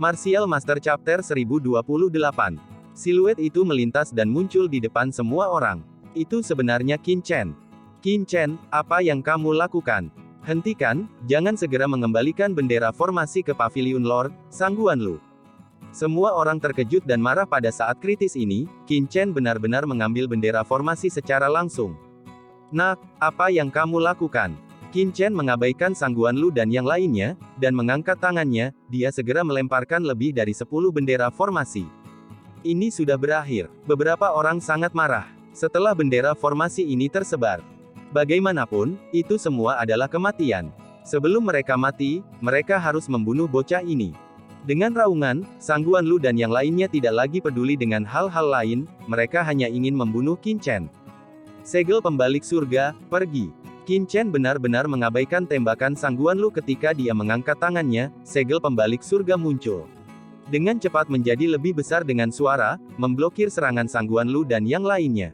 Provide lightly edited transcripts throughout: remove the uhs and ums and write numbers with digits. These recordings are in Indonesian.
Martial Master Chapter 1028. Siluet itu melintas dan muncul di depan semua orang. Itu sebenarnya Qin Chen. Qin Chen, apa yang kamu lakukan? Hentikan, jangan segera mengembalikan bendera formasi ke Pavilion Lord, Sangguan Lu. Semua orang terkejut dan marah pada saat kritis ini. Qin Chen benar-benar mengambil bendera formasi secara langsung. Nah, apa yang kamu lakukan? Qin Chen mengabaikan Sangguan Lu dan yang lainnya, dan mengangkat tangannya, dia segera melemparkan lebih dari 10 bendera formasi. Ini sudah berakhir. Beberapa orang sangat marah. Setelah bendera formasi ini tersebar. Bagaimanapun, itu semua adalah kematian. Sebelum mereka mati, mereka harus membunuh bocah ini. Dengan raungan, Sangguan Lu dan yang lainnya tidak lagi peduli dengan hal-hal lain, mereka hanya ingin membunuh Qin Chen. Segel pembalik surga, pergi. Qin Chen benar-benar mengabaikan tembakan Sangguan Lu ketika dia mengangkat tangannya, segel pembalik surga muncul. Dengan cepat menjadi lebih besar dengan suara, memblokir serangan Sangguan Lu dan yang lainnya.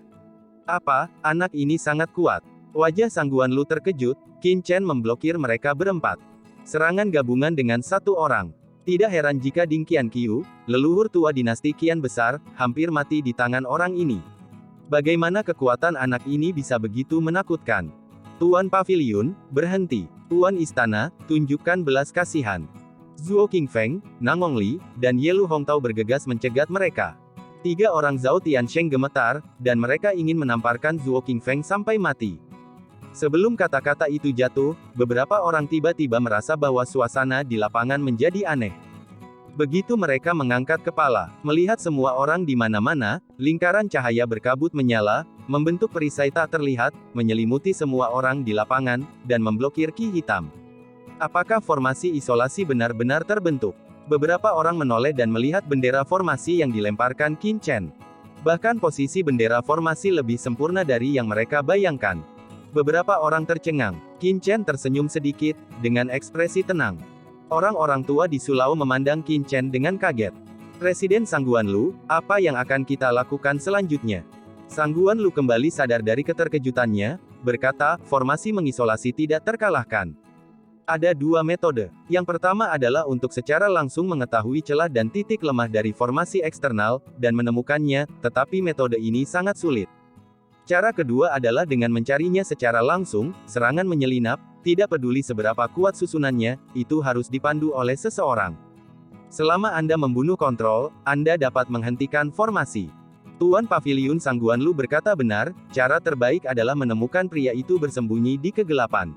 Apa, anak ini sangat kuat. Wajah Sangguan Lu terkejut, Qin Chen memblokir mereka berempat. Serangan gabungan dengan satu orang. Tidak heran jika Ding Qianqiu, leluhur tua dinasti Qian besar, hampir mati di tangan orang ini. Bagaimana kekuatan anak ini bisa begitu menakutkan? Tuan Pavilion, berhenti. Tuan Istana, tunjukkan belas kasihan. Zhuo Qingfeng, Nang Hongli, dan Ye Lu Hongtao bergegas mencegat mereka. 3 orang Zhao Tiansheng gemetar, dan mereka ingin menamparkan Zhuo Qingfeng sampai mati. Sebelum kata-kata itu jatuh, beberapa orang tiba-tiba merasa bahwa suasana di lapangan menjadi aneh. Begitu mereka mengangkat kepala, melihat semua orang di mana-mana, lingkaran cahaya berkabut menyala, membentuk perisai tak terlihat, menyelimuti semua orang di lapangan, dan memblokir ki hitam. Apakah formasi isolasi benar-benar terbentuk? Beberapa orang menoleh dan melihat bendera formasi yang dilemparkan Qin Chen. Bahkan posisi bendera formasi lebih sempurna dari yang mereka bayangkan. Beberapa orang tercengang. Qin Chen tersenyum sedikit, dengan ekspresi tenang. Orang-orang tua di Sulao memandang Qin Chen dengan kaget. Presiden Sangguan Lu, apa yang akan kita lakukan selanjutnya? Sangguan Lu kembali sadar dari keterkejutannya, berkata, formasi mengisolasi tidak terkalahkan. Ada 2 metode. Yang pertama adalah untuk secara langsung mengetahui celah dan titik lemah dari formasi eksternal, dan menemukannya, tetapi metode ini sangat sulit. Cara kedua adalah dengan mencarinya secara langsung, serangan menyelinap, tidak peduli seberapa kuat susunannya, itu harus dipandu oleh seseorang. Selama Anda membunuh kontrol, Anda dapat menghentikan formasi. Tuan Pavilion Sangguan Lu berkata benar, cara terbaik adalah menemukan pria itu bersembunyi di kegelapan.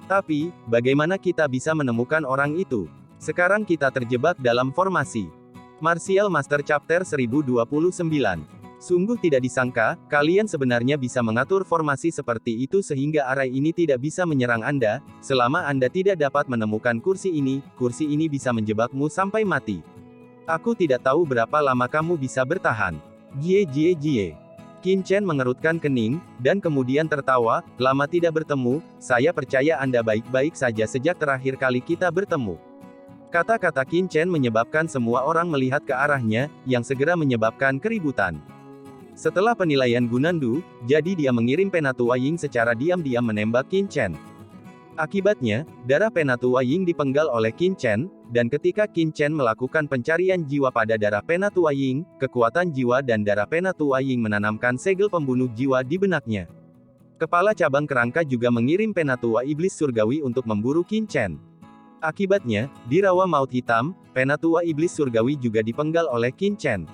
Tapi, bagaimana kita bisa menemukan orang itu? Sekarang kita terjebak dalam formasi. Martial Master Chapter 1029. Sungguh tidak disangka, kalian sebenarnya bisa mengatur formasi seperti itu sehingga arai ini tidak bisa menyerang Anda, selama Anda tidak dapat menemukan kursi ini bisa menjebakmu sampai mati. Aku tidak tahu berapa lama kamu bisa bertahan. Jie. Qin Chen mengerutkan kening, dan kemudian tertawa, lama tidak bertemu, saya percaya Anda baik-baik saja sejak terakhir kali kita bertemu. Kata-kata Qin Chen menyebabkan semua orang melihat ke arahnya, yang segera menyebabkan keributan. Setelah penilaian Gunandu, jadi dia mengirim Penatu Waying secara diam-diam menembak Qin Chen. Akibatnya, darah Penatu Waying dipenggal oleh Qin Chen, dan ketika Qin Chen melakukan pencarian jiwa pada darah Penatu Waying, kekuatan jiwa dan darah Penatu Waying menanamkan segel pembunuh jiwa di benaknya. Kepala cabang kerangka juga mengirim Penatua Iblis Surgawi untuk memburu Qin Chen. Akibatnya, di rawa maut hitam, Penatua Iblis Surgawi juga dipenggal oleh Qin Chen.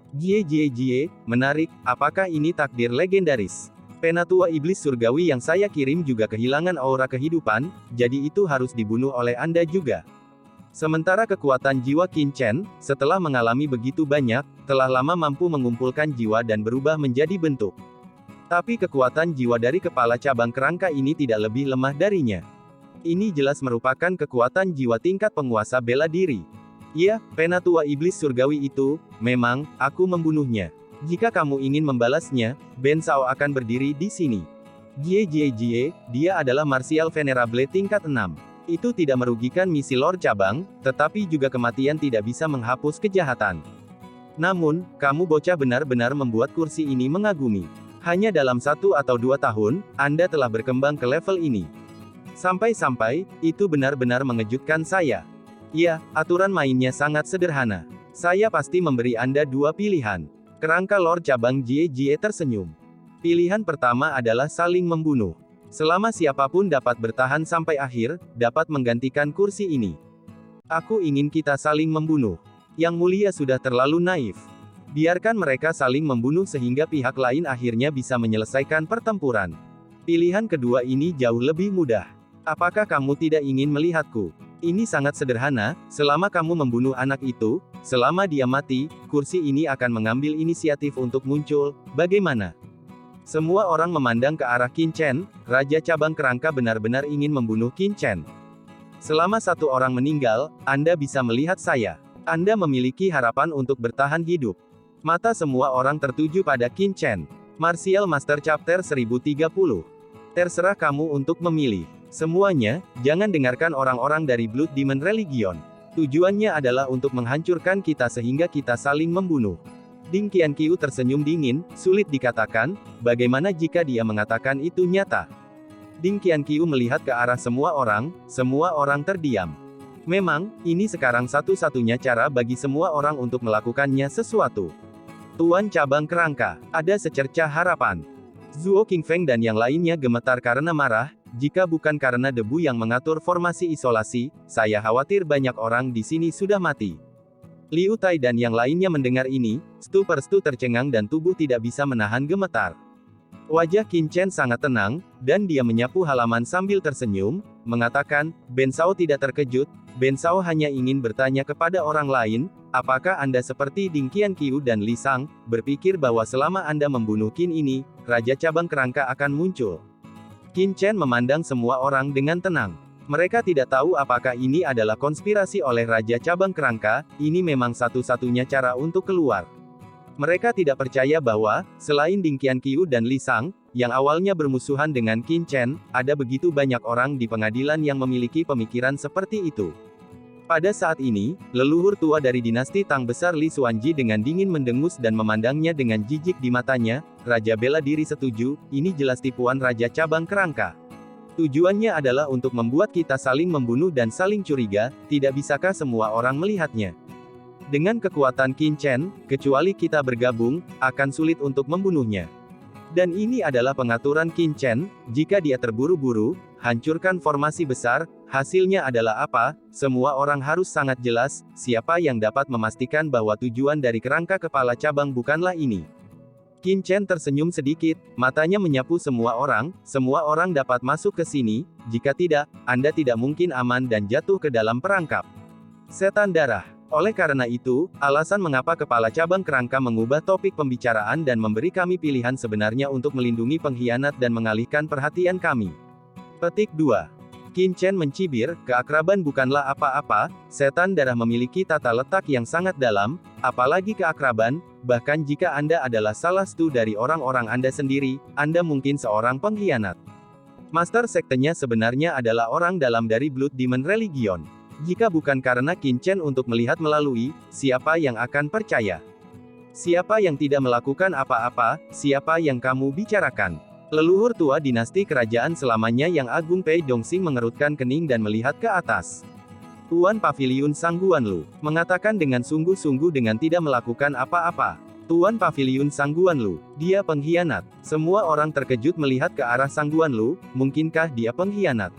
Jie, menarik, apakah ini takdir legendaris? Penatua Iblis Surgawi yang saya kirim juga kehilangan aura kehidupan, jadi itu harus dibunuh oleh Anda juga. Sementara kekuatan jiwa Qin Chen, setelah mengalami begitu banyak, telah lama mampu mengumpulkan jiwa dan berubah menjadi bentuk. Tapi kekuatan jiwa dari kepala cabang kerangka ini tidak lebih lemah darinya. Ini jelas merupakan kekuatan jiwa tingkat penguasa bela diri. Ya, Penatua Iblis Surgawi itu, memang, aku membunuhnya. Jika kamu ingin membalasnya, Ben Sao akan berdiri di sini. Jie, dia adalah Martial Venerable tingkat 6. Itu tidak merugikan misi Lord Cabang, tetapi juga kematian tidak bisa menghapus kejahatan. Namun, kamu bocah benar-benar membuat kursi ini mengagumi. Hanya dalam 1 atau 2 tahun, Anda telah berkembang ke level ini. Sampai-sampai, itu benar-benar mengejutkan saya. Ya, aturan mainnya sangat sederhana. Saya pasti memberi Anda dua pilihan. Kerangka Lord Cabang Jie tersenyum. Pilihan pertama adalah saling membunuh. Selama siapapun dapat bertahan sampai akhir, dapat menggantikan kursi ini. Aku ingin kita saling membunuh. Yang Mulia sudah terlalu naif. Biarkan mereka saling membunuh sehingga pihak lain akhirnya bisa menyelesaikan pertempuran. Pilihan kedua ini jauh lebih mudah. Apakah kamu tidak ingin melihatku? Ini sangat sederhana, selama kamu membunuh anak itu, selama dia mati, kursi ini akan mengambil inisiatif untuk muncul, bagaimana? Semua orang memandang ke arah Qin Chen, Raja Cabang Kerangka benar-benar ingin membunuh Qin Chen. Selama satu orang meninggal, Anda bisa melihat saya. Anda memiliki harapan untuk bertahan hidup. Mata semua orang tertuju pada Qin Chen. Martial Master Chapter 1030. Terserah kamu untuk memilih. Semuanya, jangan dengarkan orang-orang dari Blood Demon Religion. Tujuannya adalah untuk menghancurkan kita sehingga kita saling membunuh. Ding Qianqiu tersenyum dingin, sulit dikatakan, bagaimana jika dia mengatakan itu nyata. Ding Qianqiu melihat ke arah semua orang terdiam. Memang, ini sekarang satu-satunya cara bagi semua orang untuk melakukannya sesuatu. Tuan Cabang Kerangka, ada secercah harapan. Zuo Qingfeng dan yang lainnya gemetar karena marah. Jika bukan karena debu yang mengatur formasi isolasi, saya khawatir banyak orang di sini sudah mati. Liu Tai dan yang lainnya mendengar ini, stu per stu tercengang dan tubuh tidak bisa menahan gemetar. Wajah Qin Chen sangat tenang, dan dia menyapu halaman sambil tersenyum, mengatakan, Ben Shao tidak terkejut, Ben Shao hanya ingin bertanya kepada orang lain, apakah Anda seperti Ding Qianqiu dan Li Shang, berpikir bahwa selama Anda membunuh Qin ini, Raja Cabang Kerangka akan muncul. Qin Chen memandang semua orang dengan tenang. Mereka tidak tahu apakah ini adalah konspirasi oleh Raja Cabang Kerangka, ini memang satu-satunya cara untuk keluar. Mereka tidak percaya bahwa, selain Ding Qianqiu dan Li Shang, yang awalnya bermusuhan dengan Qin Chen, ada begitu banyak orang di pengadilan yang memiliki pemikiran seperti itu. Pada saat ini, leluhur tua dari dinasti Tang Besar Li Xuanji dengan dingin mendengus dan memandangnya dengan jijik di matanya, Raja bela diri setuju, ini jelas tipuan Raja Cabang Kerangka. Tujuannya adalah untuk membuat kita saling membunuh dan saling curiga, tidak bisakah semua orang melihatnya? Dengan kekuatan Qin Chen, kecuali kita bergabung, akan sulit untuk membunuhnya. Dan ini adalah pengaturan Qin Chen, jika dia terburu-buru, hancurkan formasi besar, hasilnya adalah apa? Semua orang harus sangat jelas, siapa yang dapat memastikan bahwa tujuan dari kerangka kepala cabang bukanlah ini. Qin Chen tersenyum sedikit, matanya menyapu semua orang dapat masuk ke sini, jika tidak, Anda tidak mungkin aman dan jatuh ke dalam perangkap. Setan darah. Oleh karena itu, alasan mengapa kepala cabang kerangka mengubah topik pembicaraan dan memberi kami pilihan sebenarnya untuk melindungi pengkhianat dan mengalihkan perhatian kami. Petik 2. Qin Chen mencibir, keakraban bukanlah apa-apa, setan darah memiliki tata letak yang sangat dalam, apalagi keakraban, bahkan jika Anda adalah salah satu dari orang-orang Anda sendiri, Anda mungkin seorang pengkhianat. Master sektenya sebenarnya adalah orang dalam dari Blood Demon Religion. Jika bukan karena Qin Chen untuk melihat melalui, siapa yang akan percaya? Siapa yang tidak melakukan apa-apa, siapa yang kamu bicarakan? Leluhur tua dinasti kerajaan selamanya yang Agung Pei Dongxing mengerutkan kening dan melihat ke atas. Tuan Paviliun Sangguanlu, mengatakan dengan sungguh-sungguh dengan tidak melakukan apa-apa. Tuan Paviliun Sangguanlu, dia pengkhianat. Semua orang terkejut melihat ke arah Sangguanlu, mungkinkah dia pengkhianat?